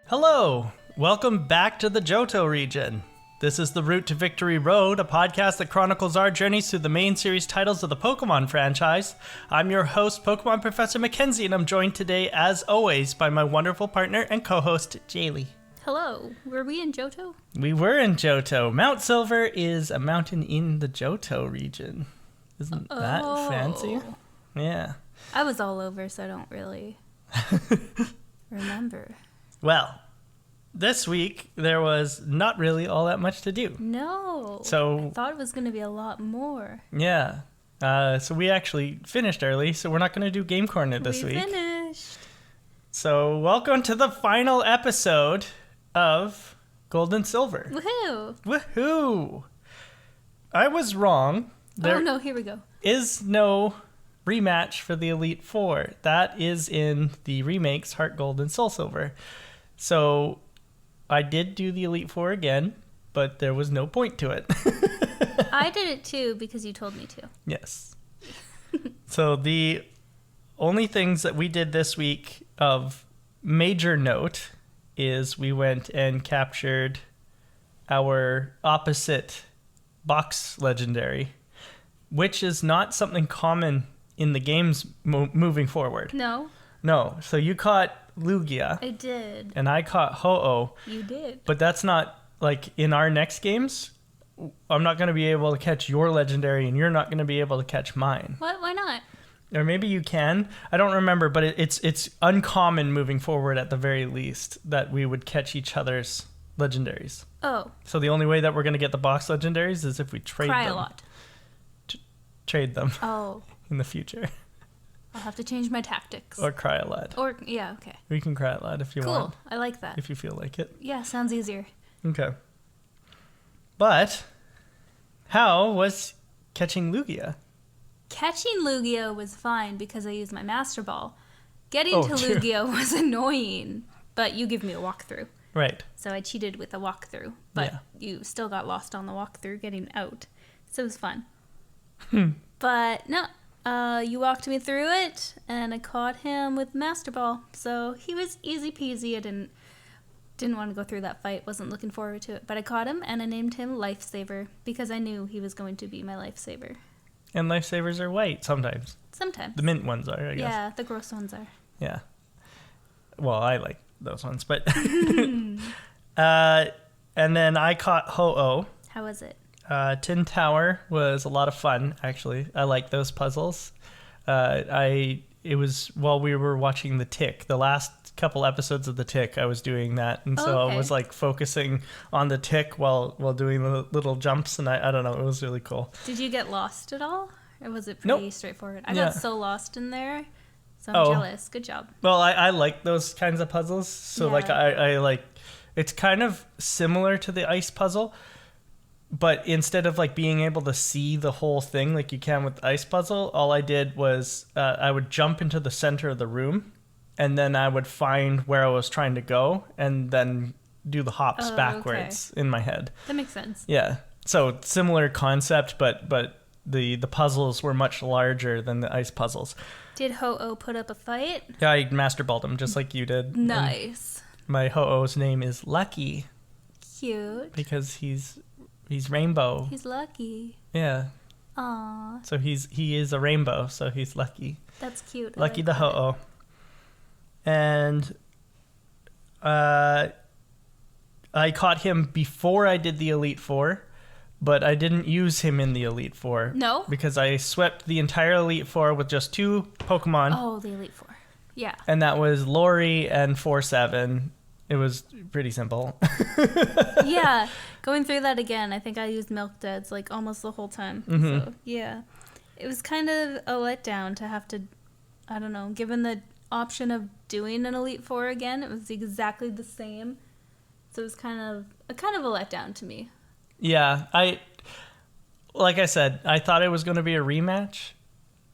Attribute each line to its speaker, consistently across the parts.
Speaker 1: Hello! Welcome back to the Johto region. This is the Route to Victory Road, a podcast that chronicles our journeys through the main series titles of the Pokemon franchise. I'm your host, Pokemon Professor Mackenzie, and I'm joined today, as always, by my wonderful partner and co-host, Jaylee.
Speaker 2: Hello. Were we in Johto?
Speaker 1: We were in Johto. Mount Silver is a mountain in the Johto region. Isn't that fancy? Yeah.
Speaker 2: I was all over, so I don't really remember.
Speaker 1: Well, this week there was not really all that much to do.
Speaker 2: No.
Speaker 1: So
Speaker 2: I thought it was going to be a lot more.
Speaker 1: Yeah. So we actually finished early, so we're not going to do Game Corner this week.
Speaker 2: We finished.
Speaker 1: So welcome to the final episode of Gold and Silver.
Speaker 2: Woohoo.
Speaker 1: Woohoo! I was wrong.
Speaker 2: Oh, no, here we go.
Speaker 1: Is no rematch for the Elite Four. That is in the remakes Heart Gold and Soul Silver. So I did do the Elite Four again, but there was no point to it.
Speaker 2: I did it too because you told me to.
Speaker 1: Yes. So the only things that we did this week of major note is we went and captured our opposite box legendary, which is not something common in the games moving forward.
Speaker 2: No.
Speaker 1: No. So you caught Lugia.
Speaker 2: I did.
Speaker 1: And I caught Ho-Oh.
Speaker 2: You did.
Speaker 1: But that's not, like, in our next games, I'm not going to be able to catch your legendary and you're not going to be able to catch mine.
Speaker 2: What? Why not?
Speaker 1: Or maybe you can. I don't remember, but it's uncommon moving forward at the very least that we would catch each other's legendaries.
Speaker 2: Oh.
Speaker 1: So the only way that we're going to get the box legendaries is if we trade them.
Speaker 2: Cry-a-lot.
Speaker 1: Trade them
Speaker 2: Oh.
Speaker 1: in the future.
Speaker 2: I'll have to change my tactics.
Speaker 1: Or cry a lot.
Speaker 2: Or, yeah, okay.
Speaker 1: We can cry a lot if you
Speaker 2: Cool.
Speaker 1: want.
Speaker 2: I like that.
Speaker 1: If you feel like it.
Speaker 2: Yeah, sounds easier.
Speaker 1: Okay. But how was catching Lugia?
Speaker 2: Catching Lugia was fine because I used my Master Ball. Getting to
Speaker 1: true.
Speaker 2: Lugia was annoying, but you give me a walkthrough.
Speaker 1: Right.
Speaker 2: So I cheated with a walkthrough, but you still got lost on the walkthrough getting out. So it was fun. But no, you walked me through it, and I caught him with Master Ball. So he was easy peasy. I didn't want to go through that fight. Wasn't looking forward to it. But I caught him, and I named him Lifesaver because I knew he was going to be my Lifesaver.
Speaker 1: And lifesavers are white sometimes.
Speaker 2: Sometimes.
Speaker 1: The mint ones are, I guess.
Speaker 2: Yeah, the gross ones are.
Speaker 1: Yeah. Well, I like those ones, but... and then I caught Ho-Oh.
Speaker 2: How was it?
Speaker 1: Tin Tower was a lot of fun, actually. I like those puzzles. It was while we were watching The Tick, the last couple episodes of The Tick, I was doing that, and so
Speaker 2: okay.
Speaker 1: I was like focusing on The Tick while doing the little jumps, and I don't know, it was really cool.
Speaker 2: Did you get lost at all? Or was it pretty straightforward? I got so lost in there, so I'm jealous. Good job.
Speaker 1: Well, I like those kinds of puzzles, so like I like, it's kind of similar to the ice puzzle, but instead of like being able to see the whole thing like you can with the ice puzzle, all I did was I would jump into the center of the room, and then I would find where I was trying to go, and then do the hops backwards in my head.
Speaker 2: That makes sense.
Speaker 1: Yeah. So similar concept, but the puzzles were much larger than the ice puzzles.
Speaker 2: Did Ho-Oh put up a fight?
Speaker 1: Yeah, I master balled him just like you did.
Speaker 2: Nice.
Speaker 1: And my Ho-Oh's name is Lucky.
Speaker 2: Cute.
Speaker 1: Because he's rainbow.
Speaker 2: He's lucky.
Speaker 1: Yeah.
Speaker 2: Aww.
Speaker 1: So he is a rainbow, so he's lucky.
Speaker 2: That's cute.
Speaker 1: Lucky the Ho-Oh. And I caught him before I did the Elite Four, but I didn't use him in the Elite Four.
Speaker 2: No?
Speaker 1: Because I swept the entire Elite Four with just 2 Pokemon.
Speaker 2: Oh, the Elite Four. Yeah.
Speaker 1: And that was Lori and 4-7. It was pretty simple.
Speaker 2: Yeah. Going through that again, I think I used Milk Duds like almost the whole time.
Speaker 1: Mm-hmm.
Speaker 2: So, yeah. It was kind of a letdown to have to, I don't know, given the option of doing an Elite Four again, it was exactly the same. So it was kind of a letdown to me.
Speaker 1: Yeah, like I said, I thought it was going to be a rematch,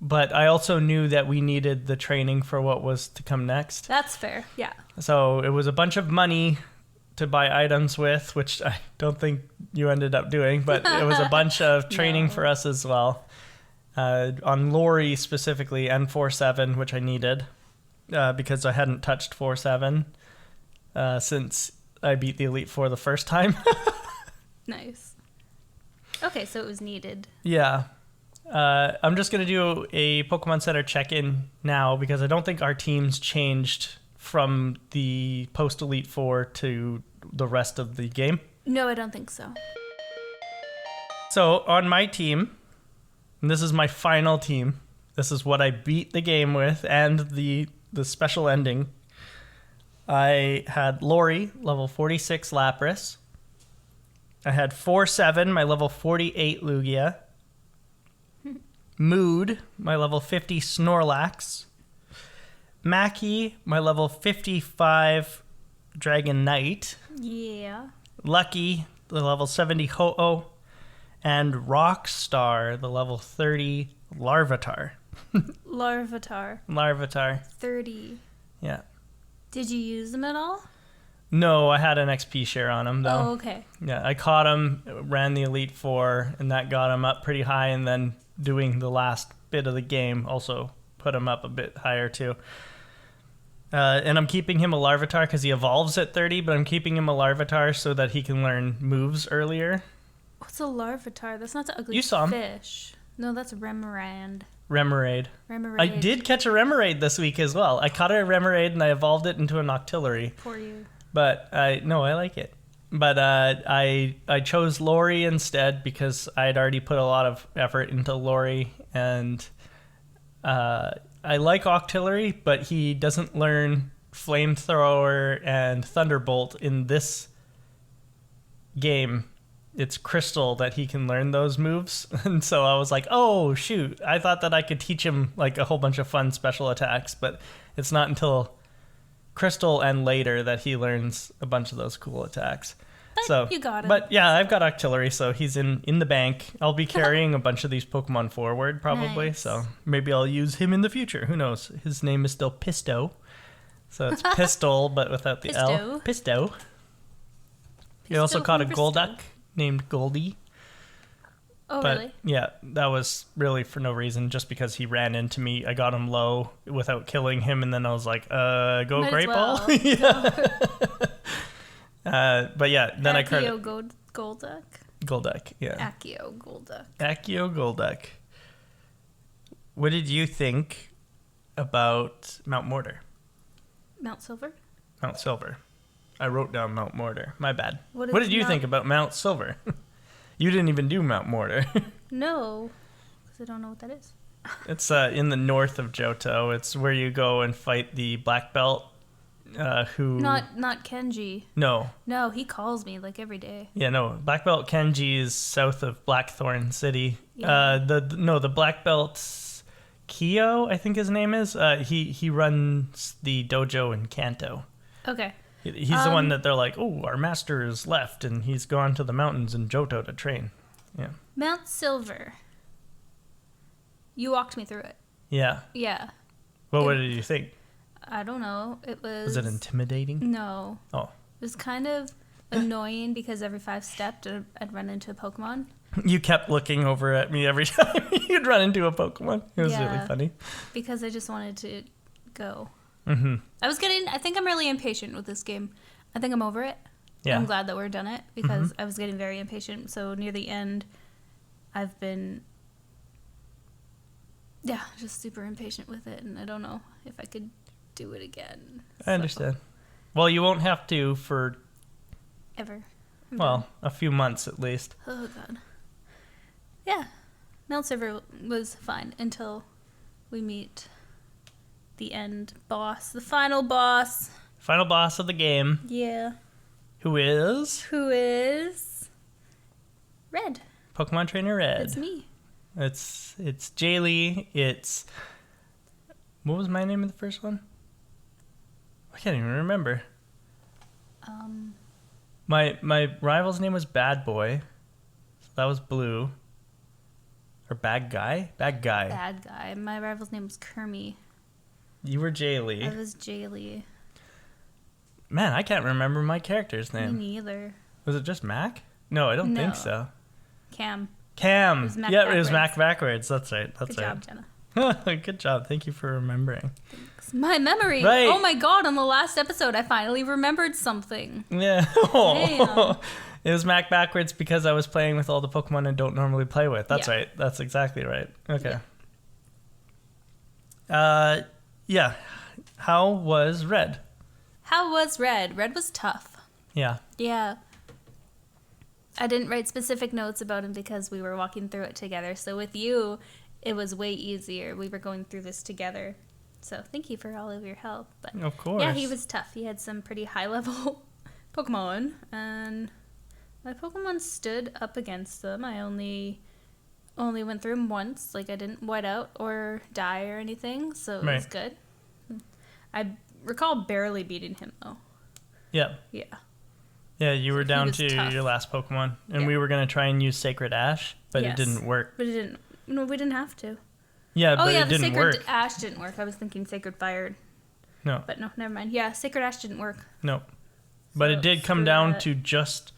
Speaker 1: but I also knew that we needed the training for what was to come next.
Speaker 2: That's fair, yeah.
Speaker 1: So it was a bunch of money to buy items with, which I don't think you ended up doing, but it was a bunch of training for us as well. On Lori specifically, and 4-7, which I needed because I hadn't touched 4-7. since I beat the Elite Four the first time.
Speaker 2: Nice. Okay, so it was needed.
Speaker 1: Yeah. I'm just going to do a Pokemon Center check-in now because I don't think our teams changed from the post-Elite Four to the rest of the game.
Speaker 2: No, I don't think so.
Speaker 1: So on my team, and this is my final team, this is what I beat the game with and the special ending. I had Lori, level 46 Lapras. I had 4-7, my level 48 Lugia. Mood, my level 50 Snorlax. Mackie, my level 55 Dragonite.
Speaker 2: Yeah.
Speaker 1: Lucky, the level 70 Ho-Oh. And Rockstar, the level 30 Larvitar.
Speaker 2: Larvitar. 30.
Speaker 1: Yeah.
Speaker 2: Did you use them at all?
Speaker 1: No, I had an XP share on him, though.
Speaker 2: Oh, okay.
Speaker 1: Yeah, I caught him, ran the Elite Four, and that got him up pretty high, and then doing the last bit of the game also put him up a bit higher, too. And I'm keeping him a Larvitar because he evolves at 30, but I'm keeping him a Larvitar so that he can learn moves earlier.
Speaker 2: What's a Larvitar? That's not the ugly
Speaker 1: You saw him.
Speaker 2: fish. No, that's Remoraid.
Speaker 1: Remoraid. I did catch a Remoraid this week as well. I caught a Remoraid and I evolved it into an Octillery.
Speaker 2: For you.
Speaker 1: But I like it. But I chose Lori instead because I had already put a lot of effort into Lori, and I like Octillery, but he doesn't learn Flamethrower and Thunderbolt in this game. It's Crystal that he can learn those moves. And so I was like, oh, shoot. I thought that I could teach him like a whole bunch of fun special attacks, but it's not until Crystal and later that he learns a bunch of those cool attacks.
Speaker 2: But you got him.
Speaker 1: But yeah, I've got Octillery, so he's in the bank. I'll be carrying a bunch of these Pokemon forward, probably.
Speaker 2: Nice.
Speaker 1: So maybe I'll use him in the future. Who knows? His name is still Pisto. So it's Pistol, but without the L. Pisto. You also caught a Golduck named Goldie.
Speaker 2: Oh,
Speaker 1: but,
Speaker 2: really?
Speaker 1: Yeah, that was really for no reason, just because he ran into me. I got him low without killing him, and then I was like, go
Speaker 2: Might
Speaker 1: Great
Speaker 2: as well.
Speaker 1: Ball. Yeah. But yeah, then I caught
Speaker 2: Golduck.
Speaker 1: Golduck, yeah.
Speaker 2: Accio Golduck.
Speaker 1: Accio Golduck. What did you think about Mount Mortar?
Speaker 2: Mount Silver?
Speaker 1: Mount Silver. I wrote down Mount Mortar. My bad.
Speaker 2: What
Speaker 1: What did you think about Mount Silver? You didn't even do Mount Mortar.
Speaker 2: No, because I don't know what that is.
Speaker 1: It's in the north of Johto. It's where you go and fight the Black Belt. Who?
Speaker 2: Not Kenji.
Speaker 1: No.
Speaker 2: No, he calls me like every day.
Speaker 1: Yeah, no. Black Belt Kenji is south of Blackthorn City.
Speaker 2: Yeah.
Speaker 1: The Black Belt's Kyo, I think his name is. He runs the dojo in Kanto.
Speaker 2: Okay.
Speaker 1: He's the one that they're like, oh, our master is left, and he's gone to the mountains in Johto to train. Yeah.
Speaker 2: Mount Silver. You walked me through it.
Speaker 1: Yeah.
Speaker 2: Yeah.
Speaker 1: Well, what did you think?
Speaker 2: I don't know. It was...
Speaker 1: Was it intimidating?
Speaker 2: No.
Speaker 1: Oh.
Speaker 2: It was kind of annoying because every 5 steps I'd run into a Pokemon.
Speaker 1: You kept looking over at me every time you'd run into a Pokemon. It was
Speaker 2: Yeah.
Speaker 1: really funny.
Speaker 2: Because I just wanted to go.
Speaker 1: Mm-hmm.
Speaker 2: I think I'm really impatient with this game. I think I'm over it.
Speaker 1: Yeah.
Speaker 2: I'm glad that we're done it because I was getting very impatient. So near the end, I've been, just super impatient with it. And I don't know if I could do it again.
Speaker 1: I understand. Well, you won't have to for,
Speaker 2: Ever.
Speaker 1: a few months at least.
Speaker 2: Oh, God. Yeah. Mount Silver was fine until we meet the end boss, the final boss.
Speaker 1: Final boss of the game.
Speaker 2: Yeah.
Speaker 1: Who is?
Speaker 2: Red.
Speaker 1: Pokemon Trainer Red.
Speaker 2: It's me.
Speaker 1: It's Jaylee. It's... What was my name in the first one? I can't even remember. My rival's name was Bad Boy. So that was Blue. Or Bad Guy? Bad Guy.
Speaker 2: Bad guy. My rival's name was Kermie.
Speaker 1: You were Jaylee.
Speaker 2: I was Jaylee.
Speaker 1: Man, I can't remember my character's
Speaker 2: Me
Speaker 1: name.
Speaker 2: neither.
Speaker 1: Was it just Mac? No, I don't think
Speaker 2: No.
Speaker 1: so.
Speaker 2: Cam.
Speaker 1: Cam.
Speaker 2: It was Mac
Speaker 1: It was
Speaker 2: backwards.
Speaker 1: Mac backwards. That's right.
Speaker 2: Good job, Jenna.
Speaker 1: Good job. Thank you for remembering.
Speaker 2: Thanks. Max. My memory.
Speaker 1: Right.
Speaker 2: Oh my god, on the last episode, I finally remembered something.
Speaker 1: Yeah.
Speaker 2: Damn.
Speaker 1: It was Mac backwards because I was playing with all the Pokemon I don't normally play with. That's
Speaker 2: Yeah.
Speaker 1: right. That's exactly right. Okay.
Speaker 2: Yeah.
Speaker 1: Yeah. How was Red?
Speaker 2: How was Red? Red was tough.
Speaker 1: Yeah.
Speaker 2: Yeah. I didn't write specific notes about him because we were walking through it together. So with you, it was way easier. We were going through this together. So thank you for all of your help. But
Speaker 1: Of course.
Speaker 2: yeah, he was tough. He had some pretty high level Pokemon, and my Pokemon stood up against them. I only went through him once. Like, I didn't white out or die or anything, so it was good. I recall barely beating him though.
Speaker 1: Yeah.
Speaker 2: Yeah.
Speaker 1: Yeah, you were down
Speaker 2: was
Speaker 1: to
Speaker 2: tough.
Speaker 1: your last Pokemon, and
Speaker 2: Yeah.
Speaker 1: we were going to try and use Sacred Ash, but
Speaker 2: Yes.
Speaker 1: it didn't work.
Speaker 2: But it didn't. No, we didn't have to.
Speaker 1: Yeah,
Speaker 2: Oh
Speaker 1: but
Speaker 2: yeah,
Speaker 1: it
Speaker 2: the
Speaker 1: didn't
Speaker 2: Sacred
Speaker 1: work.
Speaker 2: Ash didn't work. I was thinking Sacred Fire,
Speaker 1: No,
Speaker 2: but no, never mind. Yeah, Sacred Ash didn't work.
Speaker 1: no. But
Speaker 2: So
Speaker 1: it did come
Speaker 2: screw
Speaker 1: down
Speaker 2: that.
Speaker 1: to just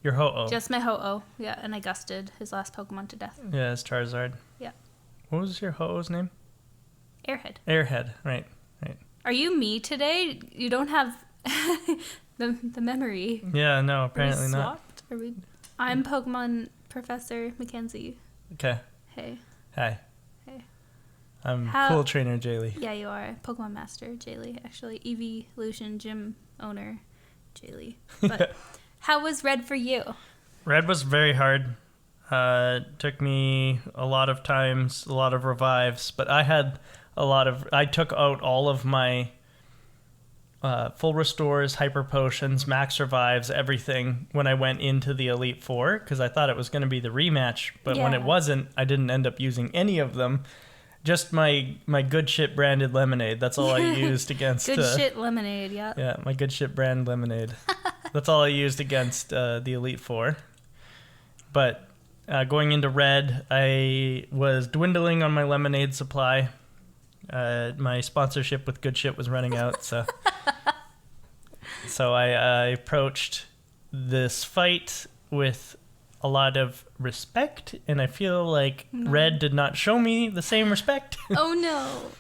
Speaker 1: your Ho-Oh.
Speaker 2: Just my Ho-Oh. Yeah, and I gusted his last Pokemon to death.
Speaker 1: Yeah, it's Charizard.
Speaker 2: Yeah.
Speaker 1: What was your Ho-Oh's name?
Speaker 2: Airhead.
Speaker 1: Airhead, right.
Speaker 2: Are you me today? You don't have the memory.
Speaker 1: Yeah, no,
Speaker 2: Are we
Speaker 1: apparently not.
Speaker 2: swapped? Are we? I'm Pokemon Professor Mackenzie.
Speaker 1: Okay.
Speaker 2: Hey.
Speaker 1: Hi.
Speaker 2: Hey.
Speaker 1: I'm
Speaker 2: How-
Speaker 1: Cool Trainer Jaylee.
Speaker 2: Yeah, you are. Pokemon Master, Jaylee. Actually, Evolution Gym owner, Jaylee. But how was Red for you?
Speaker 1: Red was very hard. Took me a lot of times, a lot of revives, but I took out all of my full restores, hyper potions, max revives, everything when I went into the Elite Four because I thought it was going to be the rematch, but when it
Speaker 2: Yeah.
Speaker 1: wasn't, I didn't end up using any of them. Just my good shit branded lemonade. That's all I used against.
Speaker 2: Good shit lemonade, yeah.
Speaker 1: Yeah, my good shit brand lemonade. That's all I used against the Elite Four. But going into Red, I was dwindling on my lemonade supply. My sponsorship with Good Shit was running out, so I approached this fight with a lot of respect, and I feel like Red did not show me the same respect.
Speaker 2: Oh no.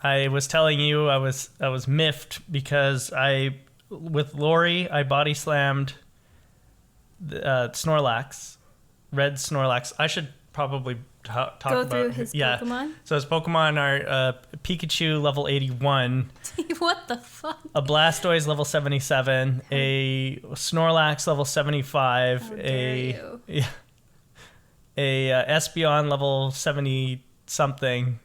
Speaker 1: I was telling you I was miffed because with Lori I body slammed Snorlax, Red Snorlax. I should probably talk
Speaker 2: Go
Speaker 1: about
Speaker 2: through his Pokemon.
Speaker 1: So his Pokemon are Pikachu level 81,
Speaker 2: What the fuck?
Speaker 1: a Blastoise level 77, a Snorlax level 75,
Speaker 2: How dare you.
Speaker 1: a Espeon level 70 something,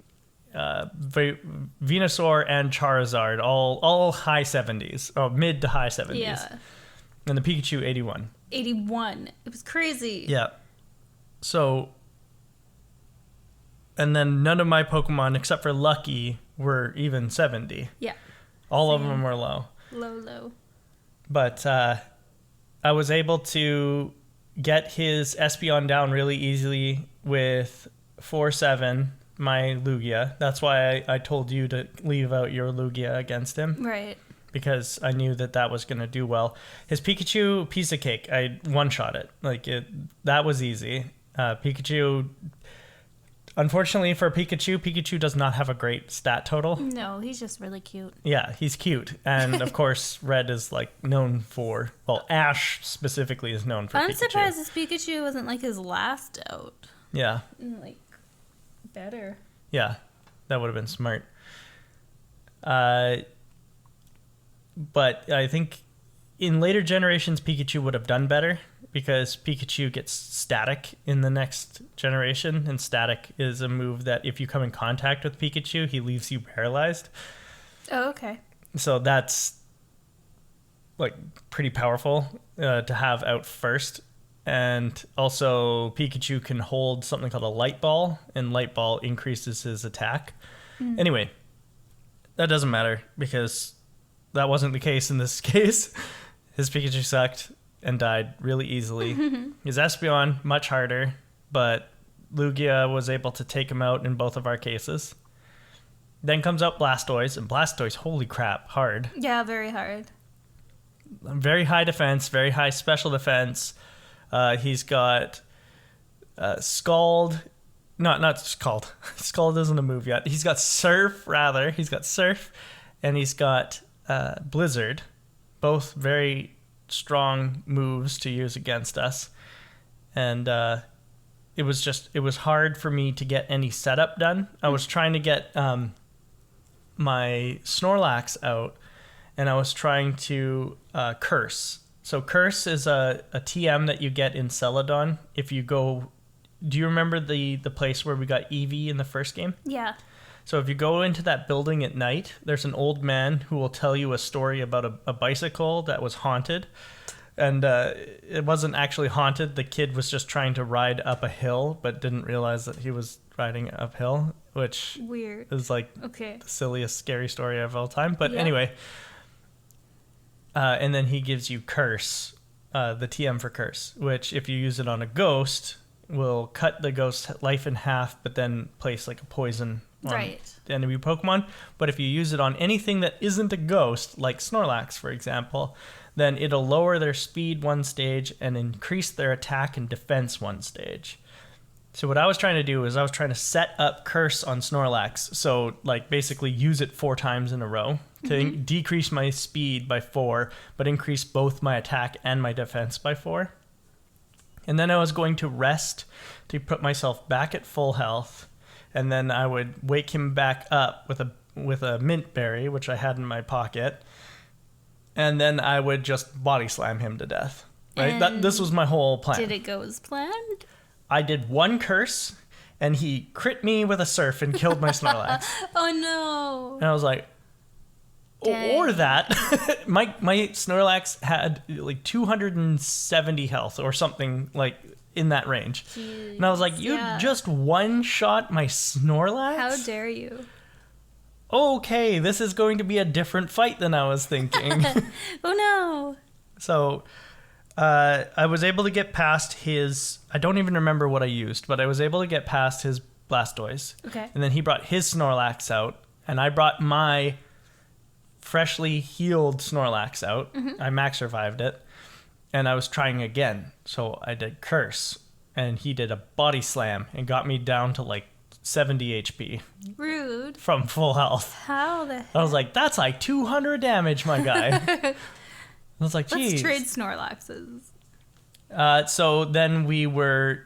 Speaker 1: Venusaur and Charizard, all high 70s, or mid to high 70s.
Speaker 2: Yeah.
Speaker 1: And the Pikachu 81.
Speaker 2: 81. It was crazy.
Speaker 1: Yeah. So, and then none of my Pokemon, except for Lucky, were even 70.
Speaker 2: Yeah.
Speaker 1: All of
Speaker 2: Same.
Speaker 1: them were low.
Speaker 2: Low.
Speaker 1: But I was able to get his Espeon down really easily with 4-7, my Lugia. That's why I told you to leave out your Lugia against him,
Speaker 2: Right.
Speaker 1: because I knew that was going to do well. His Pikachu, piece of cake. I one-shot it. That was easy. Pikachu, unfortunately for Pikachu does not have a great stat total.
Speaker 2: No, he's just really cute.
Speaker 1: Yeah, he's cute. And of course, Red is known for, well, Ash specifically is known for
Speaker 2: I'm
Speaker 1: Pikachu.
Speaker 2: surprised this Pikachu wasn't his last out.
Speaker 1: Yeah,
Speaker 2: Better.
Speaker 1: yeah, that would have been smart. But I think in later generations, Pikachu would have done better because Pikachu gets static in the next generation, and static is a move that if you come in contact with Pikachu, he leaves you paralyzed.
Speaker 2: Oh, okay.
Speaker 1: So that's pretty powerful to have out first. And also Pikachu can hold something called a light ball, and light ball increases his attack. Anyway, that doesn't matter because that wasn't the case in this case. His Pikachu sucked and died really easily. His Espeon, much harder, but Lugia was able to take him out in both of our cases. Then comes out Blastoise, and Blastoise, holy crap, hard.
Speaker 2: Yeah, very hard.
Speaker 1: Very high defense, very high special defense. He's got Scald. Not Scald. Scald isn't a move yet. He's got Surf, rather. He's got Surf and he's got Blizzard, both very strong moves to use against us. And it was hard for me to get any setup done. I was trying to get my Snorlax out, and I was trying to Curse. So Curse is a TM that you get in Celadon if you go... Do you remember the place where we got Eevee in the first game?
Speaker 2: Yeah.
Speaker 1: So if you go into that building at night, there's an old man who will tell you a story about a bicycle that was haunted. And it wasn't actually haunted. The kid was just trying to ride up a hill, but didn't realize that he was riding uphill, which
Speaker 2: Weird.
Speaker 1: is like
Speaker 2: Okay.
Speaker 1: the silliest, scary story of all time. But
Speaker 2: Yeah.
Speaker 1: anyway, and then he gives you Curse, the TM for Curse, which if you use it on a ghost, will cut the ghost's life in half, but then place like a poison on
Speaker 2: Right.
Speaker 1: the enemy Pokemon. But if you use it on anything that isn't a ghost, like Snorlax, for example, then it'll lower their speed 1 stage and increase their attack and defense 1 stage. So what I was trying to do is I was trying to set up Curse on Snorlax. So like basically use it 4 times in a row to decrease my speed by 4, but increase both my attack and my defense by 4. And then I was going to rest to put myself back at full health. And then I would wake him back up with a mint berry, which I had in my pocket. And then I would just body slam him to death. Right? This was my whole plan.
Speaker 2: Did it go as planned?
Speaker 1: I did 1 curse, and he crit me with a surf and killed my Snorlax.
Speaker 2: Oh no.
Speaker 1: And I was like,
Speaker 2: Dang.
Speaker 1: or that. my Snorlax had like 270 health or something like in that range.
Speaker 2: Jeez.
Speaker 1: And I was like, you
Speaker 2: Yeah.
Speaker 1: just one-shot my Snorlax?
Speaker 2: How dare you?
Speaker 1: Okay, this is going to be a different fight than I was thinking.
Speaker 2: Oh no.
Speaker 1: So I was able to get past his... I don't even remember what I used, but I was able to get past his Blastoise.
Speaker 2: Okay.
Speaker 1: And then he brought his Snorlax out, and I brought my freshly healed Snorlax out. I max survived it, and I was trying again. So I did Curse, and he did a Body Slam and got me down to like 70 HP
Speaker 2: Rude.
Speaker 1: from full health.
Speaker 2: How the heck?
Speaker 1: I was like, that's like 200 damage, my guy. I was like, geez.
Speaker 2: Let's trade Snorlaxes.
Speaker 1: So then we were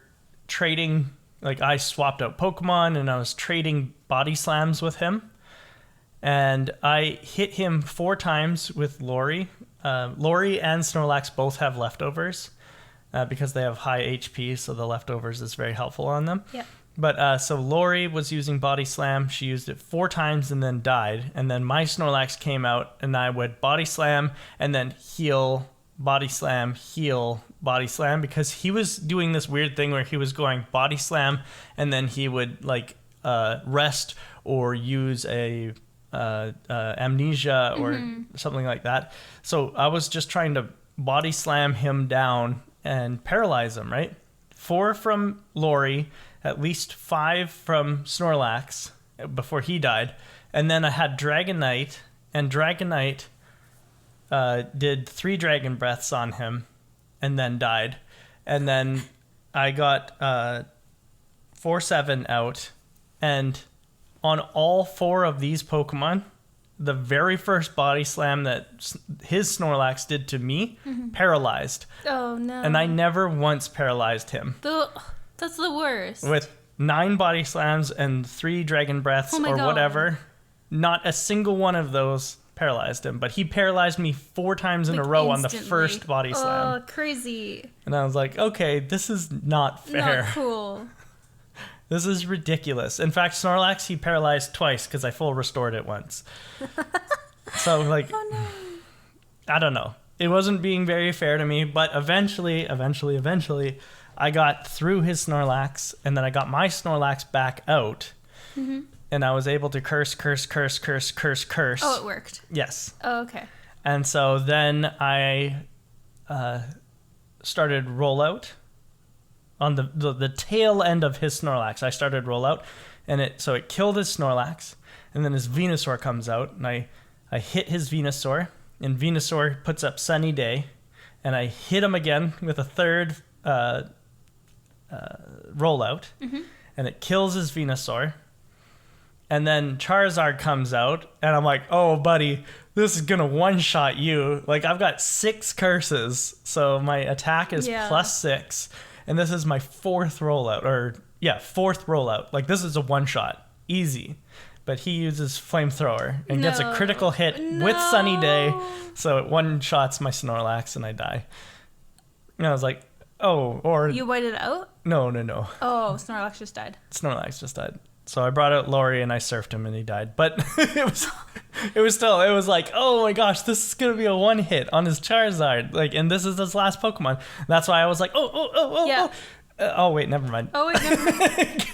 Speaker 1: trading, like I swapped out Pokemon and I was trading Body Slams with him. And I hit him 4 times with Lori. Lori and Snorlax both have leftovers because they have high HP, so the leftovers is very helpful on them.
Speaker 2: Yep.
Speaker 1: But so Lori was using Body Slam. She used it 4 times and then died. And then my Snorlax came out and I would Body Slam and then heal, Body Slam, heal, Body Slam, because he was doing this weird thing where he was going Body Slam and then he would like rest or use a amnesia or something like that. So I was just trying to Body Slam him down and paralyze him, right? 4 from Lori, at least 5 from Snorlax before he died. And then I had Dragonite, and Dragonite did 3 Dragon Breaths on him and then died. And then I got 4-7 out, and on all 4 of these Pokemon, the very first Body Slam that his Snorlax did to me paralyzed.
Speaker 2: Oh no.
Speaker 1: And I never once paralyzed him.
Speaker 2: That's the worst.
Speaker 1: With 9 Body Slams and 3 Dragon Breaths
Speaker 2: Oh my
Speaker 1: or
Speaker 2: God.
Speaker 1: whatever, not a single one of those paralyzed him. But he paralyzed me 4 times in
Speaker 2: Like,
Speaker 1: a row on the
Speaker 2: instantly.
Speaker 1: first Body Slam.
Speaker 2: Oh, crazy.
Speaker 1: And I was like, okay, this is not fair.
Speaker 2: Not cool.
Speaker 1: This is ridiculous. In fact, Snorlax, he paralyzed twice because I full restored it once. So, like,
Speaker 2: Oh no.
Speaker 1: I don't know. It wasn't being very fair to me, but eventually, I got through his Snorlax, and then I got my Snorlax back out, and I was able to curse.
Speaker 2: Oh, it worked.
Speaker 1: Yes.
Speaker 2: Oh, okay.
Speaker 1: And so then I started Rollout. On the tail end of his Snorlax, I started Rollout, and it killed his Snorlax, and then his Venusaur comes out, and I hit his Venusaur, and Venusaur puts up Sunny Day, and I hit him again with a third Rollout, and it kills his Venusaur, And then Charizard comes out, and I'm like, oh, buddy, this is going to one-shot you. Like, I've got 6 curses, so my attack is +6. And this is my 4th rollout, fourth rollout. Like, this is a one-shot. Easy. But he uses Flamethrower and gets a critical hit with Sunny Day, so it one-shots my Snorlax, and I die. And I was like, oh, or...
Speaker 2: You waited out?
Speaker 1: No.
Speaker 2: Oh, Snorlax just died.
Speaker 1: Snorlax just died. So I brought out Lori and I surfed him and he died. But it was like, oh my gosh, this is gonna be a one hit on his Charizard. Like, and this is his last Pokemon. That's why I was like, oh wait, never mind.
Speaker 2: Oh wait, never mind.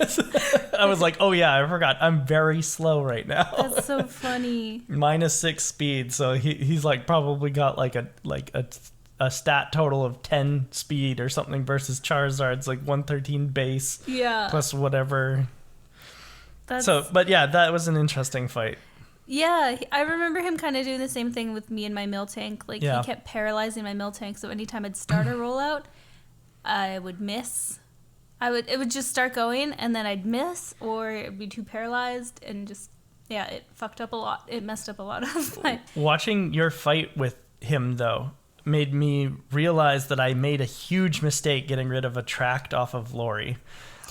Speaker 1: I was like, oh yeah, I forgot. I'm very slow right now.
Speaker 2: That's so funny.
Speaker 1: -6 speed, so he's like probably got like a stat total of 10 speed or something versus Charizard's like 113 base.
Speaker 2: Yeah.
Speaker 1: Plus whatever. But yeah, that was an interesting fight.
Speaker 2: Yeah, I remember him kind of doing the same thing with me and my Miltank. Like, he kept paralyzing my Miltank, so anytime I'd start a rollout, I would miss. It would just start going, and then I'd miss, or it'd be too paralyzed, and just, it fucked up a lot. It messed up a lot of my...
Speaker 1: Watching your fight with him, though, made me realize that I made a huge mistake getting rid of Attract off of Lori.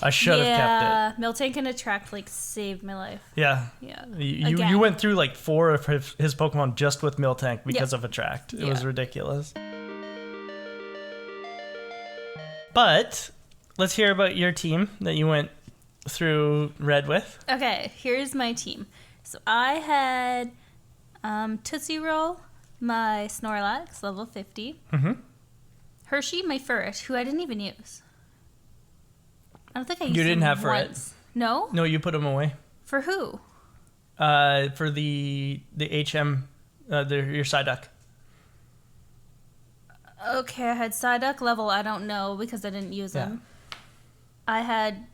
Speaker 1: I should have kept it.
Speaker 2: Yeah, Miltank and Attract saved my life.
Speaker 1: Yeah.
Speaker 2: Yeah.
Speaker 1: You went through like 4 of his Pokemon just with Miltank because of Attract. It was ridiculous. But let's hear about your team that you went through Red with.
Speaker 2: Okay, here's my team. So I had Tootsie Roll, my Snorlax, level 50.
Speaker 1: Mm-hmm.
Speaker 2: Hershey, my Furret, who I didn't even use. I don't think I used
Speaker 1: You didn't
Speaker 2: him
Speaker 1: have
Speaker 2: once. No?
Speaker 1: No, you put him away.
Speaker 2: For who?
Speaker 1: For the HM, your Psyduck.
Speaker 2: Okay, I had Psyduck level, I don't know, because I didn't use him. I had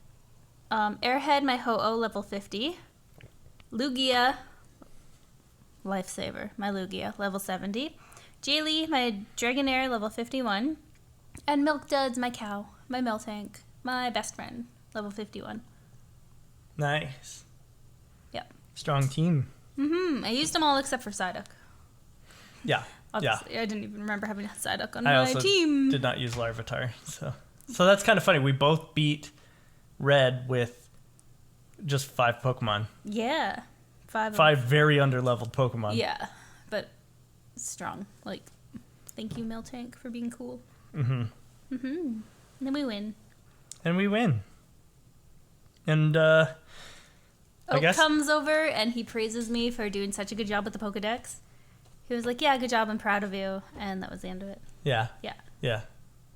Speaker 2: Airhead, my Ho-Oh, level 50. Lugia, Lifesaver, my Lugia, level 70. Jaylee, my Dragonair, level 51. And Milk Duds, my cow, my Miltank, my best friend, level 51.
Speaker 1: Nice.
Speaker 2: Yep.
Speaker 1: Strong team.
Speaker 2: Mm-hmm. I used them all except for Psyduck.
Speaker 1: Yeah.
Speaker 2: Obviously, I didn't even remember having Psyduck on
Speaker 1: I
Speaker 2: my
Speaker 1: also
Speaker 2: team.
Speaker 1: did not use Larvitar. So that's kind of funny. We both beat Red with just 5 Pokemon.
Speaker 2: Yeah.
Speaker 1: 5 very underleveled Pokemon.
Speaker 2: Yeah, but strong. Like, thank you, Miltank, for being cool.
Speaker 1: Mm-hmm.
Speaker 2: Mm-hmm. And then we win.
Speaker 1: And we win. And, I guess...
Speaker 2: comes over and he praises me for doing such a good job with the Pokedex. He was like, yeah, good job, I'm proud of you. And that was the end of it.
Speaker 1: Yeah.
Speaker 2: Yeah.
Speaker 1: Yeah.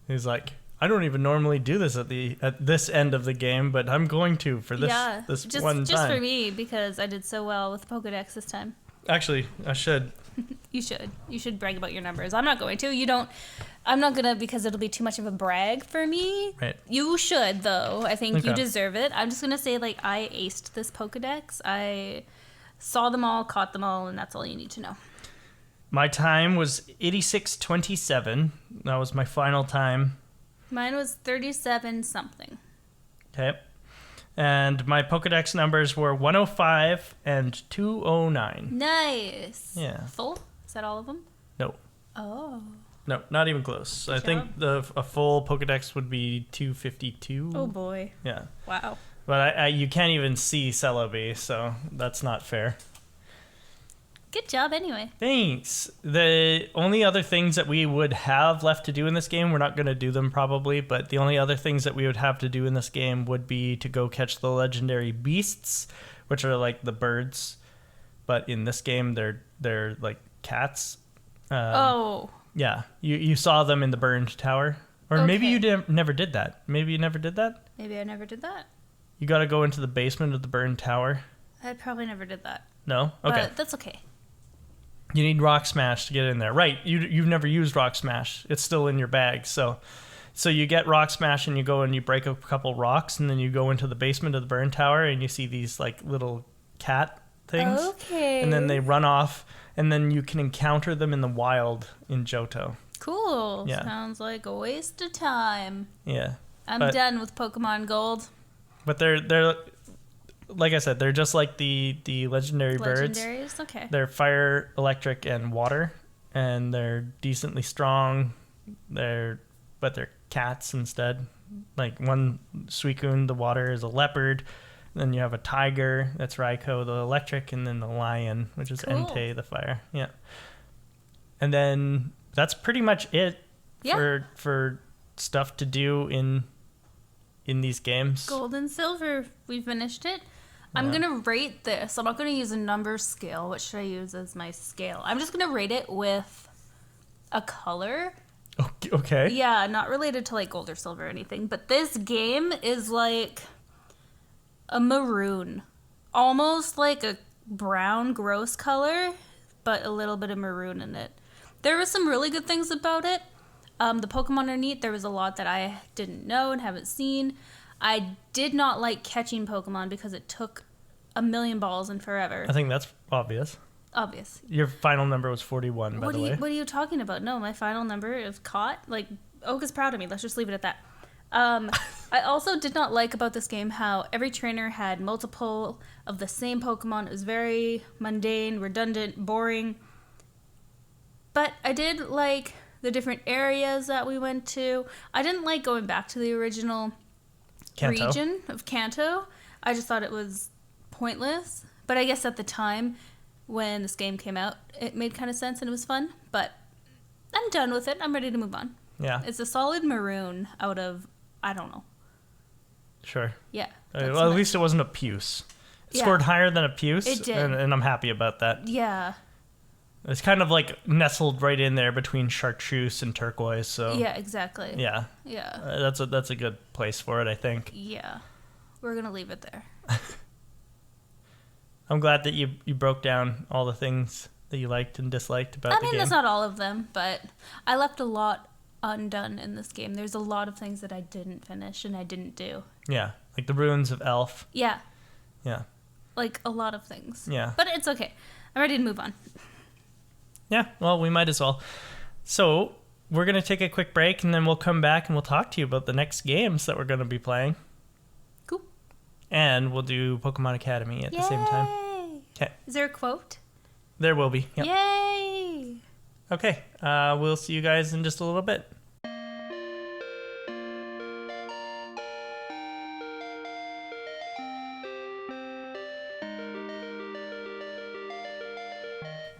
Speaker 1: He's like, I don't even normally do this at this end of the game, but I'm going to for this one time.
Speaker 2: Just for me, because I did so well with the Pokedex this time.
Speaker 1: Actually, I should.
Speaker 2: You should. You should brag about your numbers. I'm not going to. You don't. I'm not gonna, because it'll be too much of a brag for me.
Speaker 1: Right.
Speaker 2: You should, though. I think you
Speaker 1: Okay.
Speaker 2: deserve it. I'm just gonna say, like, I aced this Pokedex. I saw them all, caught them all, and that's all you need to know.
Speaker 1: My time was 86:27. That was my final time.
Speaker 2: Mine was 37 something.
Speaker 1: Okay. And my Pokedex numbers were 105 and 209.
Speaker 2: Nice.
Speaker 1: Yeah.
Speaker 2: Full? Is that all of them?
Speaker 1: No.
Speaker 2: Oh.
Speaker 1: No, not even close. I think a full Pokedex would be 252.
Speaker 2: Oh boy.
Speaker 1: Yeah.
Speaker 2: Wow.
Speaker 1: But you can't even see Celebi, so that's not fair.
Speaker 2: Good job anyway.
Speaker 1: Thanks. The only other things that we would have left to do in this game, we're not going to do them probably, but the only other things that we would have to do in this game would be to go catch the legendary beasts, which are like the birds, but in this game they're like cats. Yeah, you saw them in the burned tower, or maybe you never did that. Maybe you never did that.
Speaker 2: Maybe I never did that.
Speaker 1: You got to go into the basement of the burned tower.
Speaker 2: I probably never did that.
Speaker 1: No, okay,
Speaker 2: But that's okay.
Speaker 1: You need Rock Smash to get in there. Right, you've never used Rock Smash. It's still in your bag. So you get Rock Smash and you go and you break a couple rocks and then you go into the basement of the burn tower and you see these like little cat things.
Speaker 2: Okay.
Speaker 1: And then they run off and then you can encounter them in the wild in Johto.
Speaker 2: Cool.
Speaker 1: Yeah.
Speaker 2: Sounds like a waste of time.
Speaker 1: Yeah.
Speaker 2: I'm done with Pokemon Gold.
Speaker 1: But they're like I said, they're just like the legendary birds.
Speaker 2: Legendaries, okay.
Speaker 1: They're fire, electric, and water, and they're decently strong. But they're cats instead. Like one Suicune, the water, is a leopard. Then you have a tiger, that's Raikou, the electric, and then the lion, which is
Speaker 2: Cool.
Speaker 1: Entei, the fire. Yeah. And then that's pretty much it for stuff to do in these games.
Speaker 2: Gold and silver. We finished it. I'm going to rate this. I'm not going to use a number scale. What should I use as my scale? I'm just going to rate it with a color.
Speaker 1: Okay.
Speaker 2: Yeah, not related to like gold or silver or anything. But this game is like a maroon. Almost like a brown, gross color, but a little bit of maroon in it. There were some really good things about it. The Pokemon are neat. There was a lot that I didn't know and haven't seen. I did not like catching Pokemon because it took a million balls and forever.
Speaker 1: I think that's obvious.
Speaker 2: Obvious.
Speaker 1: Your final number was 41, by the way.
Speaker 2: What are you talking about? No, my final number is caught. Like, Oak is proud of me. Let's just leave it at that. I also did not like about this game how every trainer had multiple of the same Pokemon. It was very mundane, redundant, boring. But I did like the different areas that we went to. I didn't like going back to the original region of Kanto. I just thought it was pointless. But I guess at the time when this game came out, it made kind of sense and it was fun. But I'm done with it. I'm ready to move on.
Speaker 1: Yeah.
Speaker 2: It's a solid maroon out of, I don't know.
Speaker 1: Sure.
Speaker 2: Yeah.
Speaker 1: Well, at least it wasn't a puce. It scored higher than a puce.
Speaker 2: It did.
Speaker 1: And I'm happy about that.
Speaker 2: Yeah.
Speaker 1: It's kind of like nestled right in there between chartreuse and turquoise. So
Speaker 2: Yeah, exactly.
Speaker 1: yeah,
Speaker 2: Yeah.
Speaker 1: that's a good place for it, I think.
Speaker 2: Yeah. We're going to leave it there.
Speaker 1: I'm glad that you broke down all the things that you liked and disliked about the game.
Speaker 2: That's not all of them, but I left a lot undone in this game. There's a lot of things that I didn't finish and I didn't do.
Speaker 1: Yeah, like the ruins of Elf.
Speaker 2: Yeah.
Speaker 1: Yeah.
Speaker 2: Like a lot of things.
Speaker 1: Yeah.
Speaker 2: But it's okay. I'm ready to move on.
Speaker 1: Yeah, well, we might as well. So, we're going to take a quick break, and then we'll come back and we'll talk to you about the next games that we're going to be playing.
Speaker 2: Cool.
Speaker 1: And we'll do Pokemon Academy at the same time. Okay.
Speaker 2: Is there a quote?
Speaker 1: There will be. Yep.
Speaker 2: Yay!
Speaker 1: Okay, we'll see you guys in just a little bit.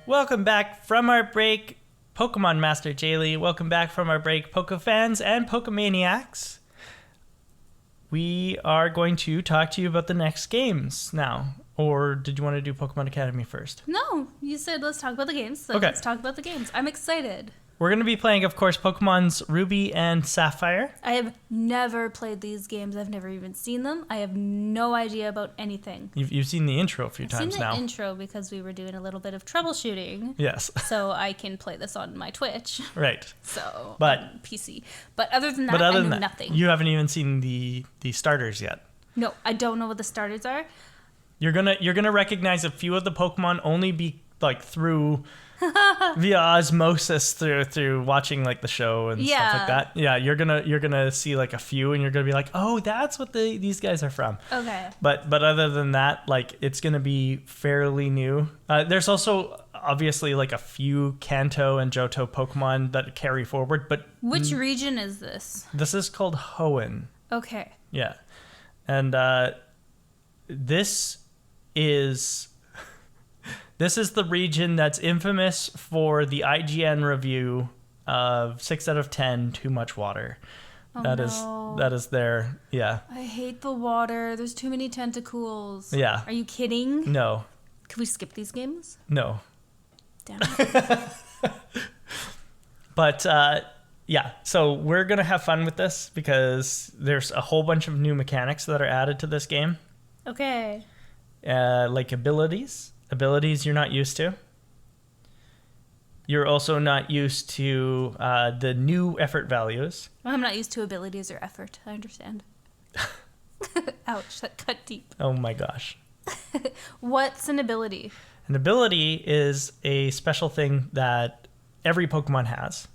Speaker 1: Welcome back from our break, Pokemon Master Jaylee. Welcome back from our break, Pokefans and Pokemaniacs. We are going to talk to you about the next games now. Or did you want to do Pokemon Academy first?
Speaker 2: No, you said let's talk about the games, so
Speaker 1: Okay.
Speaker 2: let's talk about the games. I'm excited.
Speaker 1: We're going to be playing, of course, Pokemon's Ruby and Sapphire.
Speaker 2: I have never played these games. I've never even seen them. I have no idea about anything.
Speaker 1: You've seen the intro a few
Speaker 2: I've
Speaker 1: times
Speaker 2: seen the
Speaker 1: now.
Speaker 2: intro because we were doing a little bit of troubleshooting.
Speaker 1: Yes.
Speaker 2: So I can play this on my Twitch.
Speaker 1: Right.
Speaker 2: So
Speaker 1: But-
Speaker 2: on PC. But other than that, I know nothing.
Speaker 1: you haven't even seen the starters yet.
Speaker 2: No, I don't know what the starters are.
Speaker 1: You're gonna recognize a few of the Pokemon only be like through via osmosis through watching like the show and stuff like that. Yeah, you're gonna see like a few and you're gonna be like, oh, that's what these guys are from.
Speaker 2: Okay.
Speaker 1: But other than that, like it's gonna be fairly new. There's also obviously like a few Kanto and Johto Pokemon that carry forward, but
Speaker 2: Which region is this?
Speaker 1: this is called Hoenn.
Speaker 2: Okay.
Speaker 1: Yeah, and this is the region that's infamous for the IGN review of 6 out of 10 too much water.
Speaker 2: Oh, no.
Speaker 1: That is their
Speaker 2: I hate the water. There's too many tentacles.
Speaker 1: Yeah.
Speaker 2: Are you kidding?
Speaker 1: No.
Speaker 2: Can we skip these games?
Speaker 1: No.
Speaker 2: Damn it.
Speaker 1: But yeah, so we're going to have fun with this because there's a whole bunch of new mechanics that are added to this game.
Speaker 2: Okay.
Speaker 1: Like abilities you're not used to. You're also not used to the new effort values.
Speaker 2: Well, I'm not used to abilities or effort. I understand. Ouch, that cut deep.
Speaker 1: Oh my gosh.
Speaker 2: What's an ability?
Speaker 1: An ability is a special thing that every Pokemon has.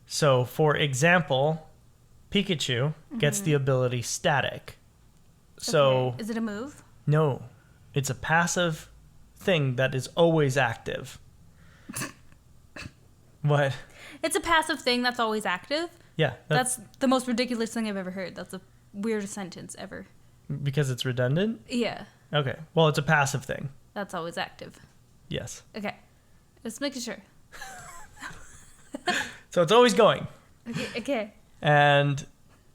Speaker 1: So, for example, Pikachu gets the ability Static. So,
Speaker 2: Okay. Is it a move?
Speaker 1: No. It's a passive thing that is always active. What?
Speaker 2: It's a passive thing that's always active?
Speaker 1: Yeah.
Speaker 2: That's the most ridiculous thing I've ever heard. That's the weirdest sentence ever.
Speaker 1: Because it's redundant?
Speaker 2: Yeah.
Speaker 1: Okay. Well, it's a passive thing.
Speaker 2: That's always active.
Speaker 1: Yes.
Speaker 2: Okay. Just making sure.
Speaker 1: So it's always going.
Speaker 2: Okay.
Speaker 1: And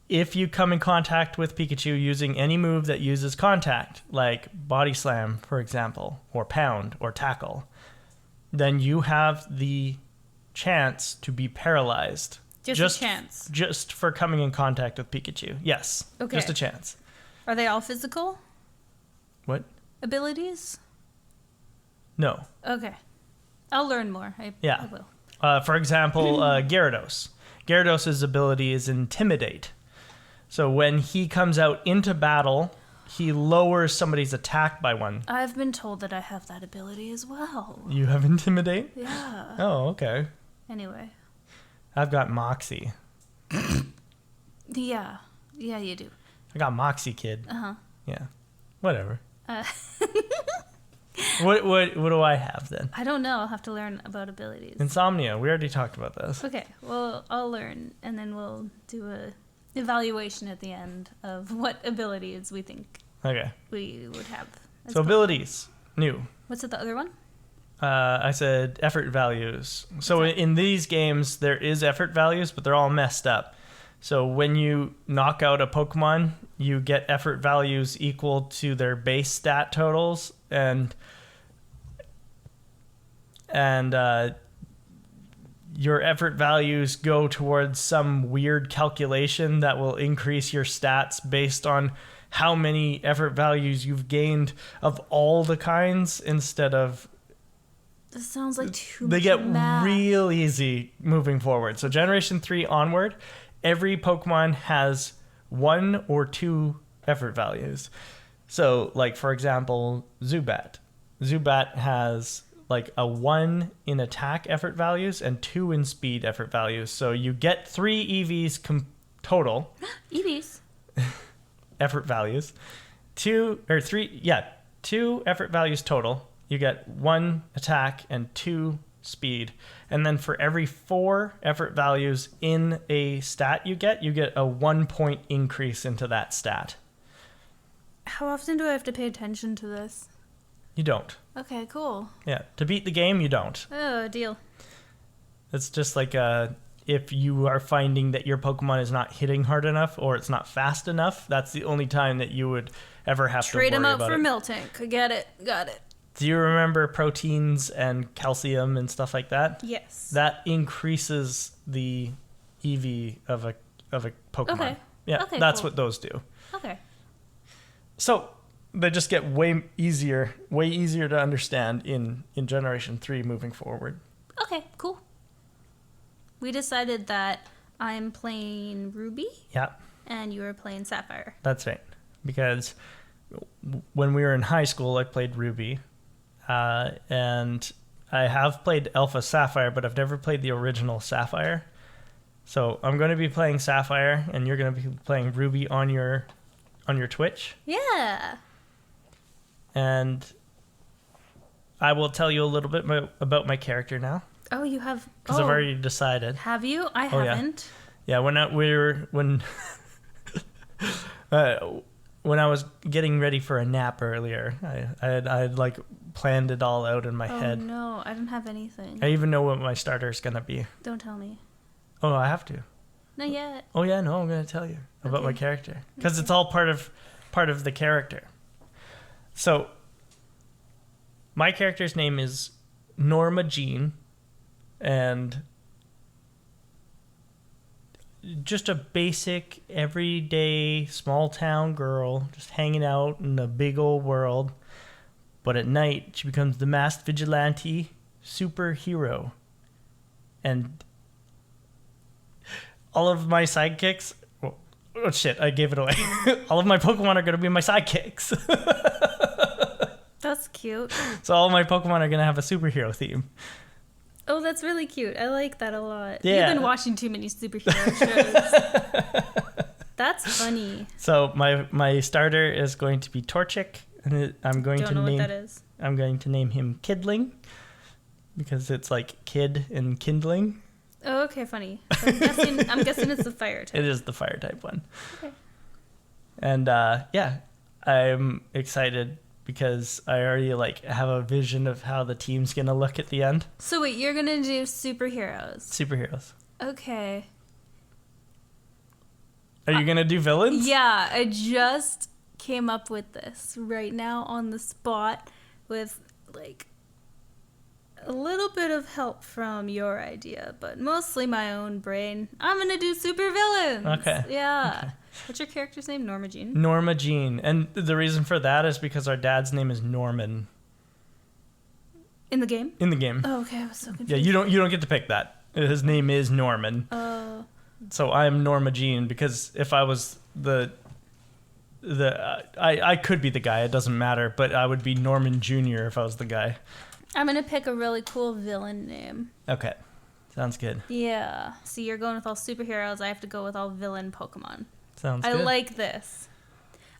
Speaker 1: if you come in contact with Pikachu using any move that uses contact, like Body Slam, for example, or Pound, or Tackle, then you have the chance to be paralyzed.
Speaker 2: Just a chance?
Speaker 1: Just for coming in contact with Pikachu. Yes.
Speaker 2: Okay.
Speaker 1: Just a chance.
Speaker 2: Are they all physical
Speaker 1: What?
Speaker 2: abilities?
Speaker 1: No.
Speaker 2: Okay. I'll learn more. I will.
Speaker 1: For example, Gyarados. Gyarados' ability is Intimidate. So when he comes out into battle, he lowers somebody's attack by 1.
Speaker 2: I've been told that I have that ability as well.
Speaker 1: You have Intimidate?
Speaker 2: Yeah.
Speaker 1: Oh, okay.
Speaker 2: Anyway.
Speaker 1: I've got Moxie.
Speaker 2: Yeah. Yeah, you do.
Speaker 1: I got Moxie, kid.
Speaker 2: Uh-huh.
Speaker 1: Yeah. Whatever. What do I have then?
Speaker 2: I don't know. I'll have to learn about abilities.
Speaker 1: Insomnia. We already talked about this.
Speaker 2: Okay. Well, I'll learn, and then we'll do a evaluation at the end of what abilities we think
Speaker 1: Okay.
Speaker 2: we would have.
Speaker 1: So abilities. New.
Speaker 2: What's the other one?
Speaker 1: I said effort values. So in these games, there is effort values, but they're all messed up. So when you knock out a Pokemon, you get effort values equal to their base stat totals, and your effort values go towards some weird calculation that will increase your stats based on how many effort values you've gained of all the kinds instead of...
Speaker 2: This sounds like too
Speaker 1: They
Speaker 2: much
Speaker 1: get
Speaker 2: math.
Speaker 1: real easy moving forward. So Generation 3 onward, every Pokemon has 1 or 2 effort values. So, like, for example, Zubat. Zubat has, like, a 1 in attack effort values and 2 in speed effort values. So you get 3 EVs total.
Speaker 2: EVs.
Speaker 1: Effort values. 2 effort values total. You get 1 attack and 2 speed. And then for every 4 effort values in a stat you get a 1 point increase into that stat.
Speaker 2: How often do I have to pay attention to this?
Speaker 1: You don't.
Speaker 2: Okay, cool.
Speaker 1: Yeah. To beat the game, you don't.
Speaker 2: Oh, deal.
Speaker 1: It's just like if you are finding that your Pokemon is not hitting hard enough or it's not fast enough, that's the only time that you would ever have to worry about it.
Speaker 2: Trade them out for Miltank. I get it. Got it.
Speaker 1: Do you remember proteins and calcium and stuff like that?
Speaker 2: Yes.
Speaker 1: That increases the EV of a Pokemon.
Speaker 2: Okay.
Speaker 1: Yeah,
Speaker 2: okay,
Speaker 1: that's
Speaker 2: cool.
Speaker 1: what those do.
Speaker 2: Okay.
Speaker 1: So they just get way easier to understand in Generation 3 moving forward.
Speaker 2: Okay, cool. We decided that I'm playing Ruby.
Speaker 1: Yeah.
Speaker 2: And you were playing Sapphire.
Speaker 1: That's right. Because when we were in high school, I played Ruby. And I have played Alpha Sapphire, but I've never played the original Sapphire. So I'm going to be playing Sapphire, and you're going to be playing Ruby on your Twitch.
Speaker 2: Yeah.
Speaker 1: And I will tell you a little bit about my character now.
Speaker 2: Oh, you have...
Speaker 1: Because I've already decided.
Speaker 2: Have you? I
Speaker 1: Oh,
Speaker 2: haven't.
Speaker 1: Yeah, when I was getting ready for a nap earlier, I had like planned it all out in my head.
Speaker 2: Oh, no. I don't have anything.
Speaker 1: I even know what my starter is going to be.
Speaker 2: Don't tell me.
Speaker 1: Oh, I have to.
Speaker 2: Not yet.
Speaker 1: Oh, yeah, no, I'm going to tell you about my
Speaker 2: Okay.
Speaker 1: character. Because it's all part of the character. So, my character's name is Norma Jean. And just a basic, everyday, small town girl, just hanging out in a big old world. But at night, she becomes the masked vigilante superhero. And all of my sidekicks... Oh, shit, I gave it away. All of my Pokemon are going to be my sidekicks.
Speaker 2: That's cute.
Speaker 1: So all my Pokemon are going to have a superhero theme.
Speaker 2: Oh, that's really cute. I like that a lot.
Speaker 1: Yeah.
Speaker 2: You've been watching too many superhero shows. That's funny.
Speaker 1: So my starter is going to be Torchic, And I'm going
Speaker 2: Don't
Speaker 1: to
Speaker 2: know
Speaker 1: name.
Speaker 2: what that is.
Speaker 1: I'm going to name him Kidling because it's like kid and kindling.
Speaker 2: Oh, okay, funny. So I'm guessing it's the fire type.
Speaker 1: It is the fire type one.
Speaker 2: Okay.
Speaker 1: And yeah, I'm excited because I already like have a vision of how the team's gonna look at the end.
Speaker 2: So wait, you're gonna do superheroes.
Speaker 1: Superheroes.
Speaker 2: Okay.
Speaker 1: Are you gonna do villains?
Speaker 2: Yeah, I just came up with this right now on the spot with like a little bit of help from your idea, but mostly my own brain. I'm gonna do supervillains.
Speaker 1: Okay.
Speaker 2: Yeah.
Speaker 1: Okay.
Speaker 2: What's your character's name? Norma Jean?
Speaker 1: Norma Jean. And the reason for that is because our dad's name is Norman
Speaker 2: In the game?
Speaker 1: in the game.
Speaker 2: Oh, okay, I was so confused.
Speaker 1: Yeah, you don't get to pick that. His name is Norman. So I'm Norma Jean because if I was I could be the guy, it doesn't matter, but I would be Norman Jr. if I was the guy.
Speaker 2: I'm gonna pick a really cool villain name.
Speaker 1: Okay. Sounds good.
Speaker 2: Yeah. See, you're going with all superheroes. I have to go with all villain Pokemon.
Speaker 1: Sounds
Speaker 2: I
Speaker 1: good.
Speaker 2: like this.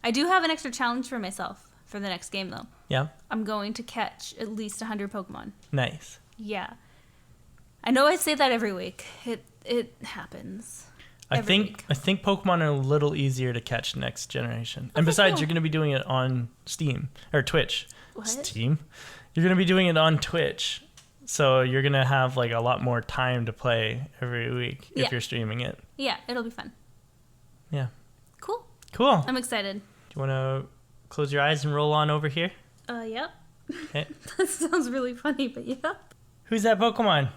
Speaker 2: I do have an extra challenge for myself for the next game, though.
Speaker 1: Yeah?
Speaker 2: I'm going to catch at least 100 Pokemon.
Speaker 1: Nice.
Speaker 2: Yeah. I know I say that every week. It happens.
Speaker 1: I
Speaker 2: Every
Speaker 1: think
Speaker 2: week.
Speaker 1: Pokemon are a little easier to catch next generation. And
Speaker 2: Okay,
Speaker 1: besides,
Speaker 2: cool.
Speaker 1: you're going to be doing it on Steam or Twitch.
Speaker 2: What?
Speaker 1: Steam? You're going to be doing it on Twitch. So you're going to have like a lot more time to play every week if
Speaker 2: Yeah.
Speaker 1: you're streaming it.
Speaker 2: Yeah, it'll be fun.
Speaker 1: Yeah.
Speaker 2: Cool.
Speaker 1: Cool.
Speaker 2: I'm excited.
Speaker 1: Do you want to close your eyes and roll on over here?
Speaker 2: Yep.
Speaker 1: Okay.
Speaker 2: That sounds really funny, but yep.
Speaker 1: Who's that Pokemon?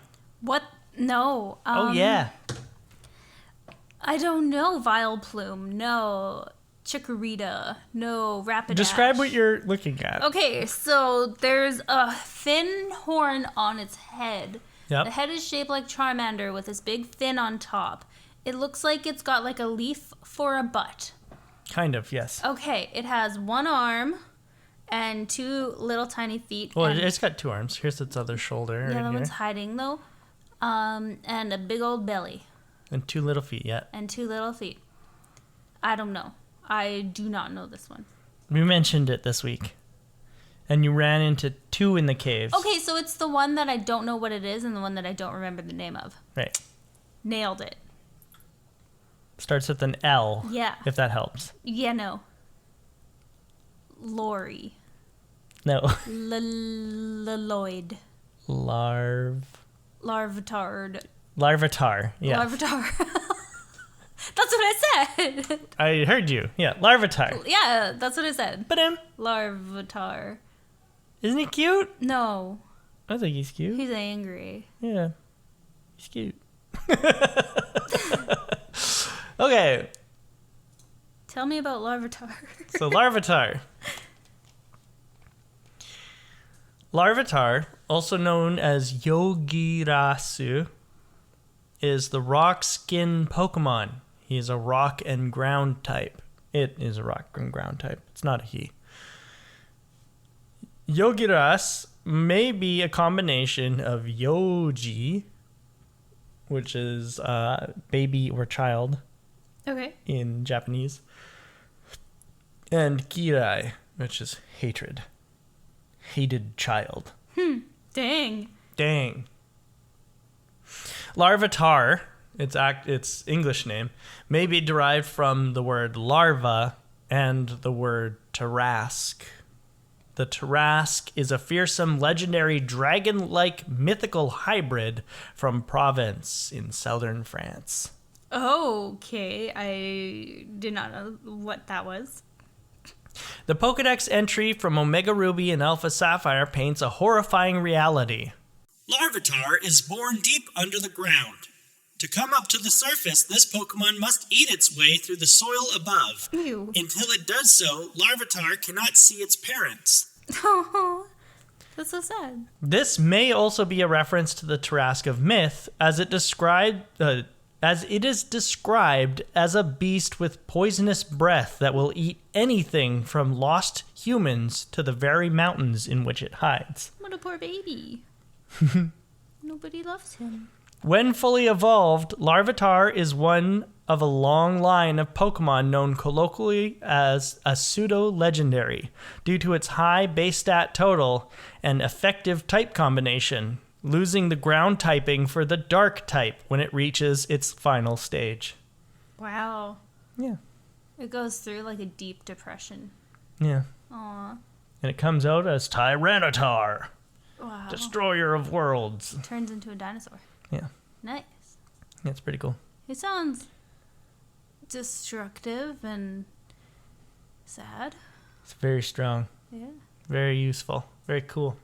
Speaker 2: What? No.
Speaker 1: Oh, yeah.
Speaker 2: I don't know. Vileplume. No. Chikorita. No. Rapidash.
Speaker 1: Describe what you're looking at.
Speaker 2: Okay, so there's a thin horn on its head.
Speaker 1: Yep.
Speaker 2: The head is shaped like Charmander with this big fin on top. It looks like it's got like a leaf for a butt.
Speaker 1: Kind of, yes.
Speaker 2: Okay, it has one arm and two little tiny feet.
Speaker 1: Well,
Speaker 2: and
Speaker 1: it's got two arms. Here's its other shoulder
Speaker 2: the
Speaker 1: right
Speaker 2: other
Speaker 1: here.
Speaker 2: one's hiding though. And a big old belly
Speaker 1: And two little feet, yeah.
Speaker 2: and two little feet. I don't know. I do not know this one.
Speaker 1: We mentioned it this week. And you ran into two in the caves.
Speaker 2: Okay, so it's the one that I don't know what it is and the one that I don't remember the name of.
Speaker 1: Right.
Speaker 2: Nailed it.
Speaker 1: Starts with an L.
Speaker 2: Yeah.
Speaker 1: If that helps.
Speaker 2: Yeah, no. Lori.
Speaker 1: No.
Speaker 2: Lloyd.
Speaker 1: Larvatard.
Speaker 2: Larvitar.
Speaker 1: Yeah.
Speaker 2: Larvitar. That's what I said.
Speaker 1: I heard you. Yeah. Larvitar.
Speaker 2: Yeah, that's what I said.
Speaker 1: But
Speaker 2: Larvitar.
Speaker 1: isn't he cute?
Speaker 2: No,
Speaker 1: I think he's cute.
Speaker 2: he's angry.
Speaker 1: Yeah. He's cute. Okay.
Speaker 2: Tell me about Larvitar.
Speaker 1: So Larvitar. Larvitar, also known as Yogirasu, is the rock skin Pokemon. He is a rock and ground type. It is a rock and ground type. It's not a he. Yogiras may be a combination of Yoji, which is baby or child
Speaker 2: Okay.
Speaker 1: in Japanese, and Kirai, which is hatred. Hated child.
Speaker 2: Dang.
Speaker 1: Dang. Larvitar, its English name, may be derived from the word larva and the word Tarrasque. The Tarrasque is a fearsome, legendary, dragon-like mythical hybrid from Provence in southern France.
Speaker 2: Okay, I did not know what that was.
Speaker 1: The Pokedex entry from Omega Ruby and Alpha Sapphire paints a horrifying reality. Larvitar is born deep under the ground. To come up to the surface, this Pokemon must eat its way through the soil above.
Speaker 2: Ew.
Speaker 1: Until it does so, Larvitar cannot see its parents.
Speaker 2: Oh, that's so sad.
Speaker 1: This may also be a reference to the Tarrasque of myth, as it is described as a beast with poisonous breath that will eat anything from lost humans to the very mountains in which it hides.
Speaker 2: What a poor baby. Nobody loves him.
Speaker 1: When fully evolved, Larvitar is one of a long line of Pokemon known colloquially as a pseudo-legendary due to its high base stat total and effective type combination, losing the ground typing for the dark type when it reaches its final stage.
Speaker 2: Wow.
Speaker 1: Yeah.
Speaker 2: It goes through like a deep depression.
Speaker 1: Yeah.
Speaker 2: Aw.
Speaker 1: And it comes out as Tyranitar,
Speaker 2: Wow.
Speaker 1: Destroyer of Worlds.
Speaker 2: Turns into a dinosaur.
Speaker 1: Yeah.
Speaker 2: Nice.
Speaker 1: That's pretty cool.
Speaker 2: It sounds destructive and sad.
Speaker 1: It's very strong.
Speaker 2: Yeah.
Speaker 1: Very useful. Very cool.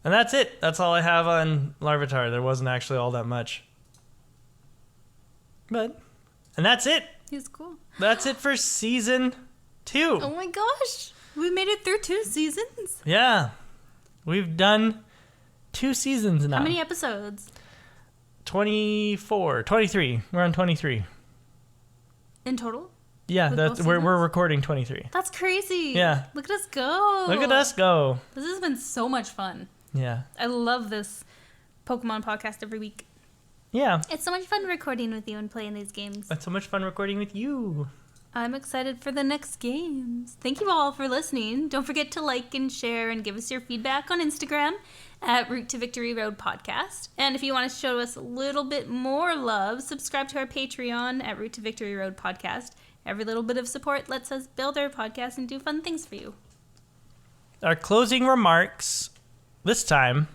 Speaker 1: And that's it. That's all I have on Larvitar. There wasn't actually all that much. And that's it.
Speaker 2: He's cool.
Speaker 1: That's it for season 2.
Speaker 2: Oh my gosh. We made it through 2 seasons.
Speaker 1: Yeah. We've done 2 seasons now.
Speaker 2: How many episodes?
Speaker 1: 24. 23. We're on 23.
Speaker 2: In total?
Speaker 1: Yeah,
Speaker 2: With
Speaker 1: that's
Speaker 2: both
Speaker 1: we're
Speaker 2: seasons?
Speaker 1: recording 23.
Speaker 2: That's crazy.
Speaker 1: Yeah.
Speaker 2: Look at us go.
Speaker 1: Look at us go.
Speaker 2: This has been so much fun.
Speaker 1: Yeah.
Speaker 2: I love this Pokemon podcast every week.
Speaker 1: Yeah.
Speaker 2: It's so much fun recording with you and playing these games.
Speaker 1: It's so much fun recording with you.
Speaker 2: I'm excited for the next games. Thank you all for listening. Don't forget to like and share and give us your feedback on Instagram at Route to Victory Road Podcast. And if you want to show us a little bit more love, subscribe to our Patreon at Route to Victory Road Podcast. Every little bit of support lets us build our podcast and do fun things for you.
Speaker 1: Our closing remarks this time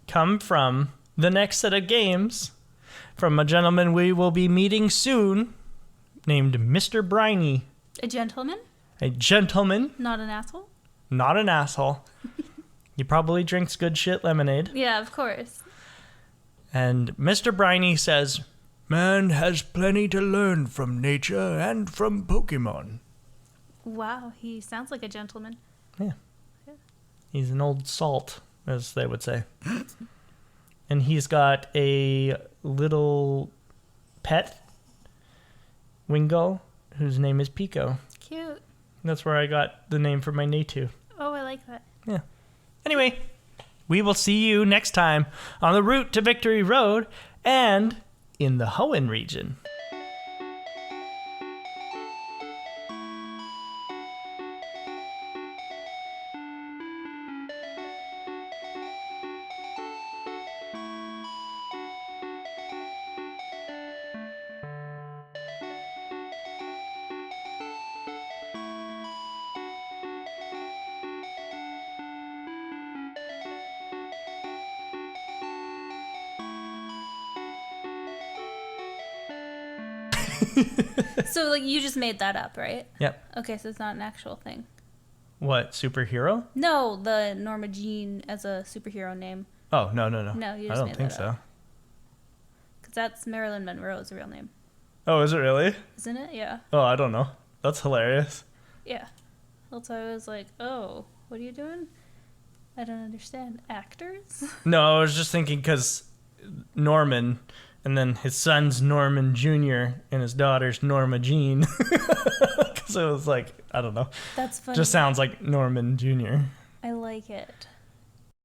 Speaker 1: come from the next set of games from a gentleman we will be meeting soon named Mr. Briny.
Speaker 2: A gentleman,
Speaker 1: A gentleman,
Speaker 2: not an asshole.
Speaker 1: not an asshole. He probably drinks good shit lemonade.
Speaker 2: Yeah, of course.
Speaker 1: And Mr. Briny says, "Man has plenty to learn from nature and from Pokemon."
Speaker 2: Wow, he sounds like a gentleman.
Speaker 1: Yeah. He's an old salt, as they would say. And he's got a little pet, Wingull, whose name is Pico.
Speaker 2: Cute.
Speaker 1: That's where I got the name for my Natu.
Speaker 2: Oh, I like that.
Speaker 1: Yeah. Anyway, we will see you next time on the Route to Victory Road and in the Hoenn region.
Speaker 2: So, like, you just made that up, right?
Speaker 1: Yep.
Speaker 2: Okay, so it's not an actual thing.
Speaker 1: What, superhero?
Speaker 2: No, the Norma Jean as a superhero name.
Speaker 1: Oh, no.
Speaker 2: No, you just
Speaker 1: I don't
Speaker 2: made
Speaker 1: think
Speaker 2: that
Speaker 1: so.
Speaker 2: up. Because that's Marilyn Monroe's real name.
Speaker 1: Oh, is it really?
Speaker 2: Isn't it? Yeah.
Speaker 1: Oh, I don't know. That's hilarious.
Speaker 2: Yeah. That's why I was like, oh, what are you doing? I don't understand. Actors?
Speaker 1: No, I was just thinking because Norman, and then his son's Norman Jr., and his daughter's Norma Jean. So it was like, I don't know.
Speaker 2: That's funny.
Speaker 1: Just sounds like Norman Jr.
Speaker 2: I like it.